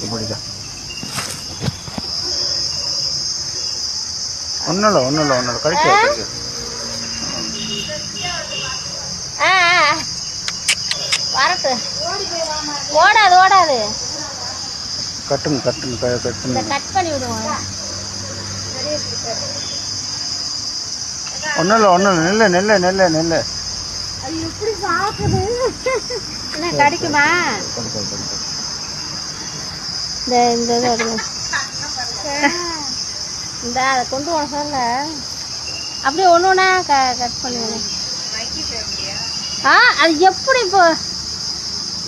இப்படிதான். ஒன்றும் இல்லை கடிக்க. வரட்டு ஓடாது கட்டுங்க கட் பண்ணி விடுவோம். ஒன்றும் இல்லை நெல்லை அது எப்படி சாப்பிடுது? என்ன கடிக்குமா? இந்த அதை கொண்டு போன சொல்ல அப்படியே ஒன்று கட் பண்ணுவேன். அது எப்படி இப்போ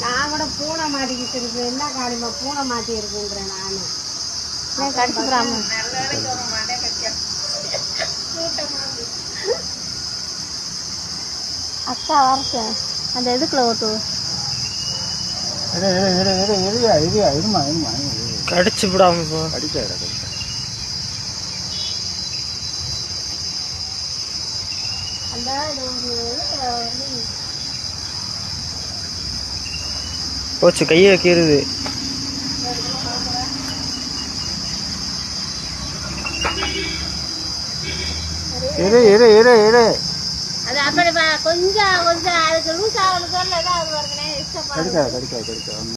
நான் கூட பூனை மாட்டிக்கிட்டு இருக்கு. என்ன காரியமா பூனை மாட்டி இருக்குங்கிறேன் நான் கடிச்சுக்கிறாம அக்கா வரச்சேன் அந்த எதுக்குள்ள ஓட்டு கடிச்சு விடாம கடிக்க போச்சு கையை கீறுது. இரு அது அப்படி கொஞ்சம் அதுக்கு லூஸ் ஆகணும். கடிக்காது